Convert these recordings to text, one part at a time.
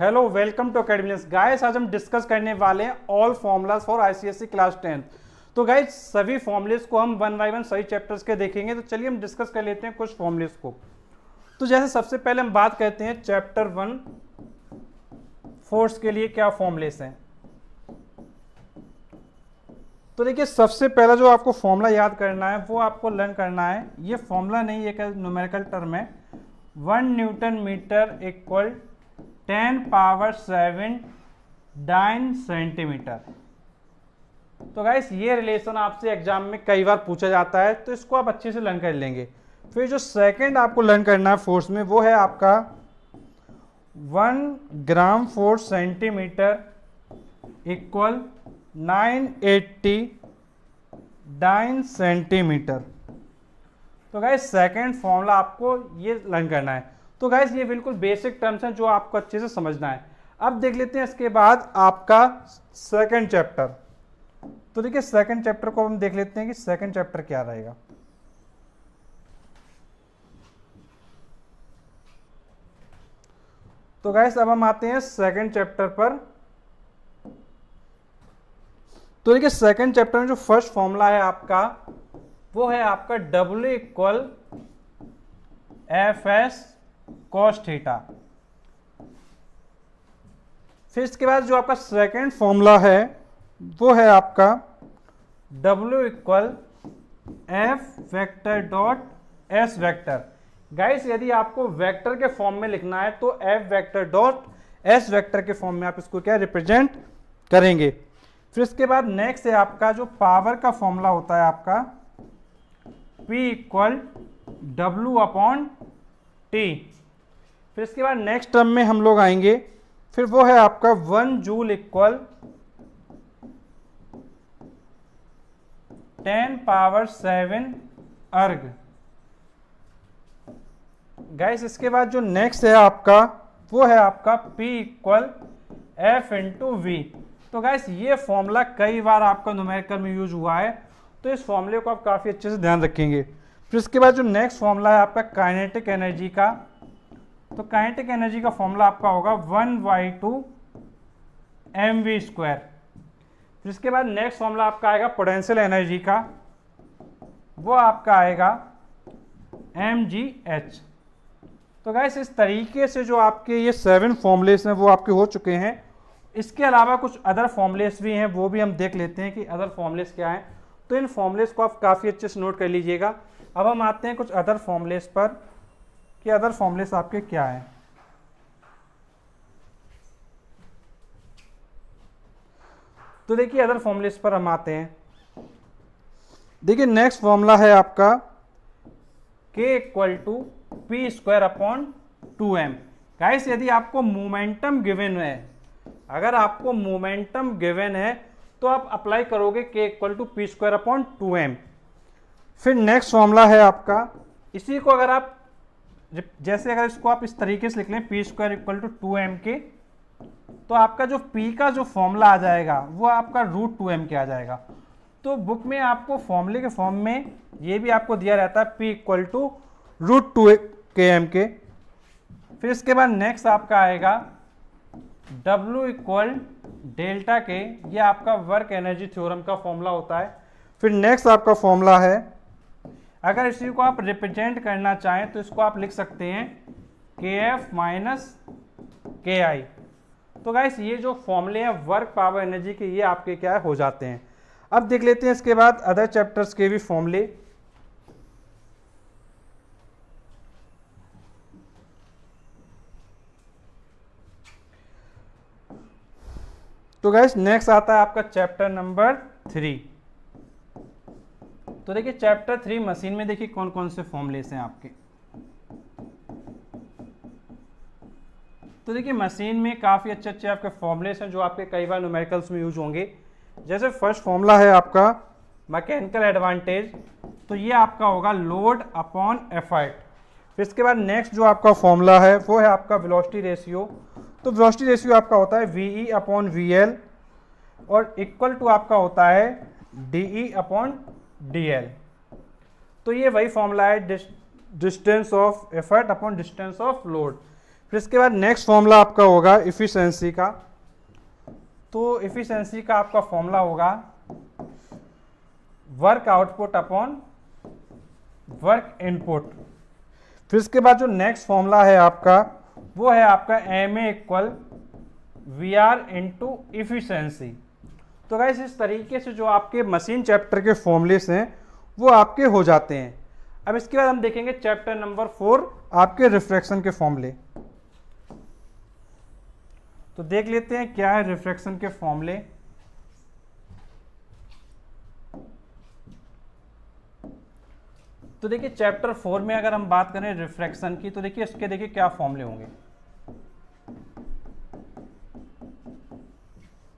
Hello welcome to academics guys. आज हम discuss करने वाले हैं all formulas for ICSE class 10th। तो गाइस सभी फॉर्मूलेस को हम वन बाय वन सही चैप्टर्स के देखेंगे। तो चलिए हम डिस्कस कर लेते हैं कुछ फॉर्मूलेस को। तो जैसे सबसे पहले हम बात करते हैं चैप्टर 1 फोर्स के लिए क्या फॉर्मूलेस हैं। तो देखिए सबसे पहला जो आपको फॉर्मूला याद करना है वो आपको लर्न करना है। ये फॉर्मूला नहीं, एक न्यूमेरिकल टर्म है। 1 newton metre equal 10 power 7 dyne centimetre. तो गाइस ये रिलेशन आपसे एग्जाम में कई बार पूछा जाता है, तो इसको आप अच्छे से लर्न कर लेंगे। फिर जो सेकंड आपको लर्न करना है फोर्स में वो है आपका 1 gram force centimetre equal 980 dyne centimetre. तो गाइस सेकंड फॉर्मूला आपको ये लर्न करना है। तो गाइस ये बिल्कुल बेसिक टर्म्स हैं जो आपको अच्छे से समझना है। अब देख लेते हैं इसके बाद आपका सेकंड चैप्टर। तो देखिए सेकंड चैप्टर को हम देख लेते हैं कि सेकंड चैप्टर क्या रहेगा। तो गाइस अब हम आते हैं सेकंड चैप्टर पर। तो देखिए सेकंड चैप्टर में जो फर्स्ट फॉर्मूला है आपका वो है आपका W equal FS cos theta. फिर इसके बाद जो आपका सेकंड फॉर्मूला है वो है आपका W equal F vector dot S vector. Guys यदि आपको वेक्टर के फॉर्म में लिखना है तो F vector dot S vector के फॉर्म में आप इसको क्या रिप्रेजेंट करेंगे। फिर इसके बाद नेक्स्ट है आपका जो पावर का फॉर्मूला होता है आपका P equal W upon T। फिर इसके बाद नेक्स्ट टर्म में हम लोग आएंगे, फिर वो है आपका 1 जूल इक्वल 10 पावर 7 अर्ग। गाइस इसके बाद जो नेक्स्ट है आपका वो है आपका P equal F into V। तो गाइस ये फॉर्मूला कई बार आपका न्यूमेरिकल में यूज हुआ है, तो इस फॉर्मूले को आप काफ़ी अच्छे से ध्यान रखेंगे। फिर इसके बाद जो नेक्स्ट फॉर्मूला है आपका काइनेटिक एनर्जी का, तो काइनेटिक एनर्जी का फॉर्मूला आपका होगा 1/2 mv स्क्वायर। फिर इसके बाद नेक्स्ट फॉर्मूला आपका आएगा पोटेंशियल एनर्जी का, वो आपका आएगा mgh। तो गाइस इस तरीके से जो आपके ये 7 फॉर्मूलेस हैं वो आपके हो चुके हैं। इसके अलावा कुछ अदर फॉर्मूलेस भी हैं, वो भी हम देख लेते हैं कि अदर फॉर्मूलेस क्या हैं। तो इन फॉर्मूलेस को आप काफ़ी अच्छे से नोट कर लीजिएगा। अब हम आते हैं कुछ अदर फॉर्मूलेस पर कि अदर फॉर्मूलेस आपके क्या हैं। तो देखिए अदर फॉर्मूलेस पर हम आते हैं। देखिए नेक्स्ट फॉर्मूला है आपका K equal to P square upon 2m। Guys यदि आपको मोमेंटम गिवन है, अगर आपको मोमेंटम गिवन है तो आप अप्लाई करोगे K equal to P square upon 2m। फिर नेक्स्ट फॉर्मूला है आपका, इसी को अगर आप जैसे अगर इसको आप इस तरीके से लिख लें P square equal to 2m के, तो आपका जो P का जो फॉर्मूला आ जाएगा वो आपका √2m के आ जाएगा। तो बुक में आपको फॉर्मूले के फॉर्म में ये भी आपको दिया रहता है P इक्वल टू √2m के। फिर इसके बाद नेक्स्ट आपका आएगा W इक्वल डेल्टा के, ये आपका वर्क एनर्जी थ्योरम का फॉर्मूला होता है। फिर नेक्स्ट आपका फॉर्मूला है, अगर इसी को आप रिप्रेजेंट करना चाहें तो इसको आप लिख सकते हैं KF माइनस KI। तो गाइस ये जो फॉर्मूले हैं वर्क पावर एनर्जी के, ये आपके क्या हो जाते हैं। अब देख लेते हैं इसके बाद अदर चैप्टर्स के भी फॉर्मूले। तो गाइस नेक्स्ट आता है आपका चैप्टर नंबर 3। तो देखिए चैप्टर 3 मशीन में देखिए कौन कौन से फॉर्मूलेस हैं आपके। तो देखिए मशीन में काफ़ी अच्छे अच्छे आपके फॉर्मूलेस हैं जो आपके कई बार न्यूमेरिकल्स में यूज होंगे। जैसे फर्स्ट फॉर्मूला है आपका मैकेनिकल एडवांटेज, तो ये आपका होगा लोड अपॉन एफर्ट। फिर इसके बाद नेक्स्ट जो आपका फॉर्मूला है वो है आपका वेलोसिटी रेशियो। तो वेलोसिटी रेशियो आपका होता है VE अपॉन VL और इक्वल टू आपका होता है DE अपॉन DL। तो ये वही फॉर्मूला है distance of effort upon distance of load. फिर इसके बाद नेक्स्ट फॉर्मूला आपका होगा इफिशिएंसी का। तो इफिशिएंसी का आपका फॉर्मूला होगा work output upon work input. फिर इसके बाद जो नेक्स्ट फॉर्मूला है आपका वो है आपका MA equal VR into efficiency. तो गाइस इस तरीके से जो आपके मशीन चैप्टर के फॉर्मूलेस हैं वो आपके हो जाते हैं। अब इसके बाद हम देखेंगे चैप्टर नंबर 4 आपके रिफ्रैक्शन के फॉर्मूले। तो देख लेते हैं क्या है रिफ्रैक्शन के फॉर्मूले। तो देखिए चैप्टर 4 में अगर हम बात करें रिफ्रैक्शन की तो देखिए इसके देखिए क्या फॉर्मूले होंगे।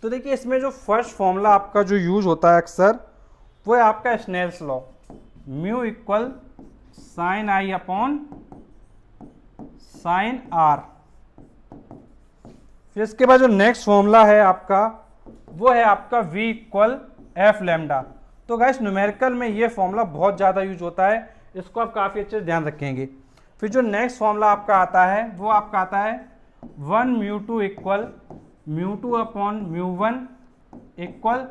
तो देखिए इसमें जो फर्स्ट फॉर्मूला आपका जो यूज होता है अक्सर वो है आपका Snell's law, mu equal sine i upon sine r. फिर इसके बाद जो नेक्स्ट फॉर्मूला है आपका वो है आपका v इक्वल एफ लैम्डा। तो गाइस न्यूमेरिकल में ये फॉर्मूला बहुत ज़्यादा यूज होता है, इसको आप काफ़ी अच्छे से ध्यान रखेंगे। फिर जो नेक्स्ट फॉर्मूला आपका आता है वो आपका आता है 1 mu two equal mu two upon mu one equal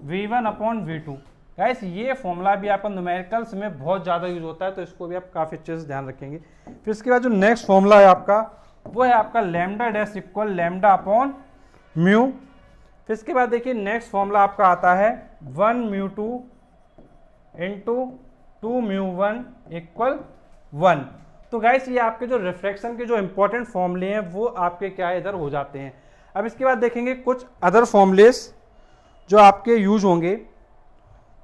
v1 upon v2। Guys ये फॉर्मूला भी आपका न्यूमेरिकल्स में बहुत ज़्यादा यूज होता है, तो इसको भी आप काफ़ी अच्छे से ध्यान रखेंगे। फिर इसके बाद जो नेक्स्ट फॉर्मूला है आपका वो है आपका lambda dash equal lambda upon mu. फिर इसके बाद देखिए नेक्स्ट फॉर्मूला आपका आता है 1 mu two into 2 mu one equal 1। तो गाइस ये आपके जो रिफ्रैक्शन के जो इंपॉर्टेंट फॉर्मूले हैं वो आपके क्या है इधर हो जाते हैं। अब इसके बाद देखेंगे कुछ अदर फॉर्मूलेस जो आपके यूज होंगे।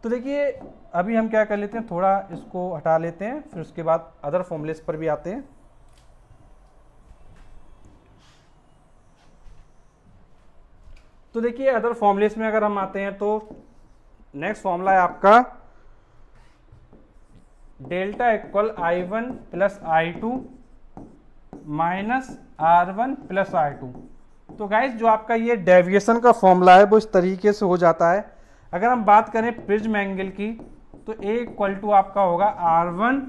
तो देखिए अभी हम क्या कर लेते हैं, थोड़ा इसको हटा लेते हैं, फिर उसके बाद अदर फॉर्मूलेस पर भी आते हैं। तो देखिए अदर फॉर्मूलेस में अगर हम आते हैं तो नेक्स्ट फॉर्मूला है आपका delta equal I1 plus I2 minus R1 plus R2। तो गाइस जो आपका ये डेविएशन का फॉर्मूला है वो इस तरीके से हो जाता है। अगर हम बात करें प्रिज्म एंगल की तो A इक्वल टू आपका होगा R1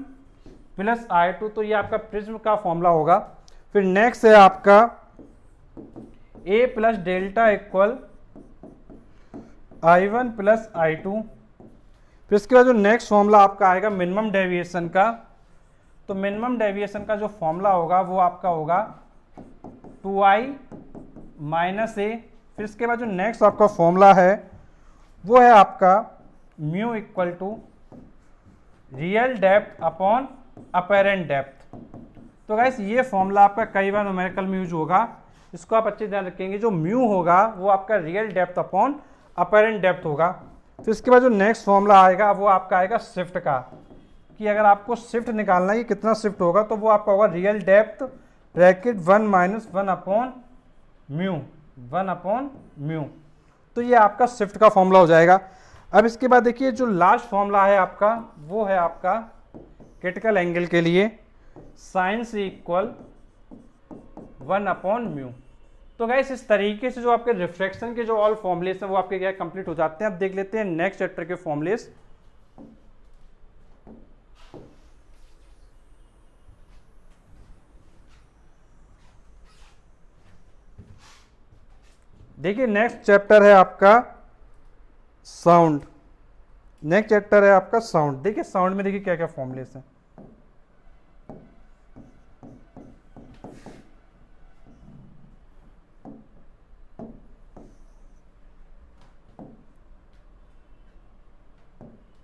प्लस I2, तो ये आपका प्रिज्म का फॉर्मूला होगा। फिर नेक्स्ट है आपका A plus delta equal I1 plus I2। फिर इसके बाद जो नेक्स्ट फॉर्मूला आपका आएगा मिनिमम डेविएशन का, तो मिनिमम डेविएशन का जो फॉर्मूला होगा वो आपका होगा 2i माइनस ए। फिर इसके बाद जो नेक्स्ट आपका फॉर्मूला है वो है आपका mu equal to real depth upon apparent depth. तो गाइस ये फॉर्मूला आपका कई बार न्यूमेरिकल में यूज होगा, इसको आप अच्छे ध्यान रखेंगे। जो म्यू होगा वो आपका real depth upon apparent depth होगा। फिर इसके बाद जो नेक्स्ट फॉर्मूला आएगा वो आपका आएगा शिफ्ट का, कि अगर आपको शिफ्ट निकालना है कितना शिफ्ट होगा तो वो आपका होगा real depth bracket 1 minus 1 upon mu 1 upon mu. तो ये आपका शिफ्ट का फॉर्मूला हो जाएगा। अब इसके बाद देखिए जो लास्ट फॉर्मूला है आपका वो है आपका क्रिटिकल एंगल के लिए साइन सी इक्वल 1 अपॉन म्यू। तो गाइस इस तरीके से जो आपके रिफ्रैक्शन के जो ऑल फॉर्मुलेस हैं वो आपके क्या कंप्लीट हो जाते हैं। अब देख लेते हैं नेक्स्ट चैप्टर के फॉर्मुलेस। देखिए नेक्स्ट चैप्टर है आपका साउंड। नेक्स्ट चैप्टर है आपका साउंड। देखिए साउंड में देखिए क्या क्या फॉर्मुलेस हैं।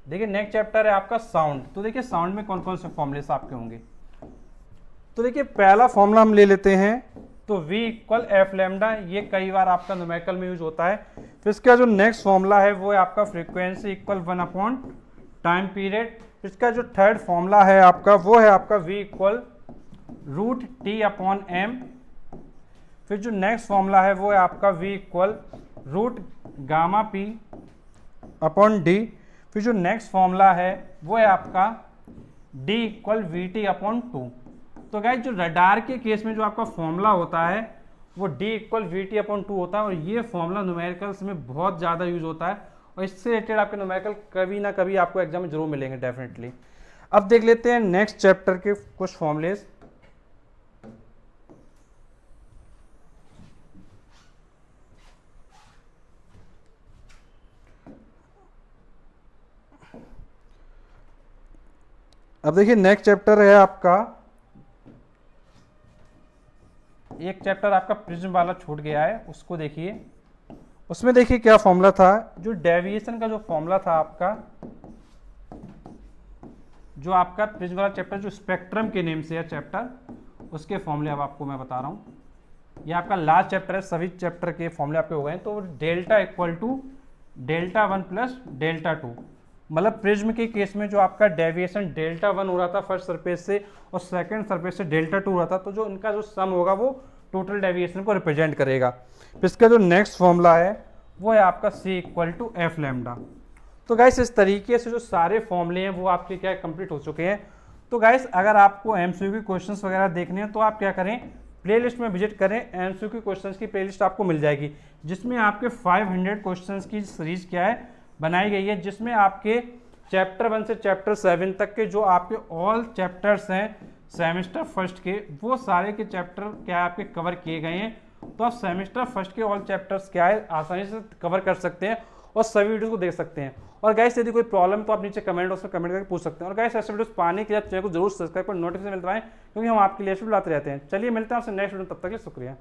देखिए नेक्स्ट चैप्टर है आपका साउंड। तो देखिए साउंड में कौन कौन से फॉर्मुलेस आपके होंगे। तो देखिए पहला फॉर्मूला हम ले लेते हैं, तो v इक्वल एफ लैम्डा, ये कई बार आपका न्यूमेरिकल में यूज होता है। फिर इसका जो नेक्स्ट फॉर्मूला है वो है आपका frequency equal 1 upon time period. इसका जो थर्ड फॉर्मूला है आपका वो है आपका v equal root T upon M. फिर जो नेक्स्ट फॉर्मूला है वो है आपका v equal root gamma P upon D. फिर जो नेक्स्ट फॉर्मूला है वो है आपका d equal V T upon 2। तो गाइस जो रडार के केस में जो आपका फॉर्मूला होता है वो d equal V T upon 2 होता है, और ये फॉर्मूला न्यूमेरिकल्स में बहुत ज़्यादा यूज होता है, और इससे रिलेटेड आपके न्यूमेरिकल कभी ना कभी आपको एग्जाम में जरूर मिलेंगे डेफिनेटली। अब देख लेते हैं नेक्स्ट चैप्टर के कुछ फॉर्मुलेस। अब देखिए नेक्स्ट चैप्टर है आपका, एक चैप्टर आपका प्रिज्म वाला छूट गया है, उसको देखिए। उसमें देखिए क्या फॉर्मूला था, जो डेविएशन का जो फॉर्मूला था आपका, जो आपका प्रिज्म वाला चैप्टर जो स्पेक्ट्रम के नेम से है चैप्टर, उसके फॉर्मूले अब आपको मैं बता रहा हूँ। ये आपका लास्ट चैप्टर है, सभी चैप्टर के फॉर्मूले आपके हो गए हैं। तो delta equal to delta 1 plus delta 2, मतलब प्रिज्म के केस में जो आपका डेविएशन डेल्टा 1 हो रहा था फर्स्ट सरफेस से और सेकंड सरफेस से डेल्टा 2 हो रहा था, तो जो इनका जो सम होगा वो टोटल डेविएशन को रिप्रेजेंट करेगा। इसका जो नेक्स्ट फॉर्मूला है वो है आपका C equal to F lambda. तो गाइस इस तरीके से जो सारे फॉर्मूले हैं वो आपके क्या कंप्लीट हो चुके हैं। तो गाइस अगर आपको एमसीक्यू क्वेश्चंस वगैरह देखने हैं तो आप क्या करें, प्लेलिस्ट में विजिट करें, एमसीक्यू क्वेश्चंस की प्लेलिस्ट आपको मिल जाएगी, जिसमें आपके 500 क्वेश्चंस की सीरीज क्या है बनाई गई है, जिसमें आपके चैप्टर 1 से चैप्टर 7 तक के जो आपके ऑल चैप्टर्स हैं सेमेस्टर फर्स्ट के, वो सारे के चैप्टर क्या आपके कवर किए गए हैं। तो आप सेमेस्टर फर्स्ट के ऑल चैप्टर्स क्या है आसानी से कवर कर सकते हैं और सभी वीडियोस को देख सकते हैं। और गाइस यदि कोई प्रॉब्लम तो आप नीचे कमेंट बॉक्स में कमेंट करके पूछ सकते हैं। और गाइस ऐसे वीडियोस पाने के लिए चैनल को जरूर सब्सक्राइब कर नोटिफिकेशन मिलता है, क्योंकि हम आपके लिए वीडियो लाते रहते हैं। चलिए मिलते हैं आपसे नेक्स्ट वीडियो, तब तक के लिए शुक्रिया।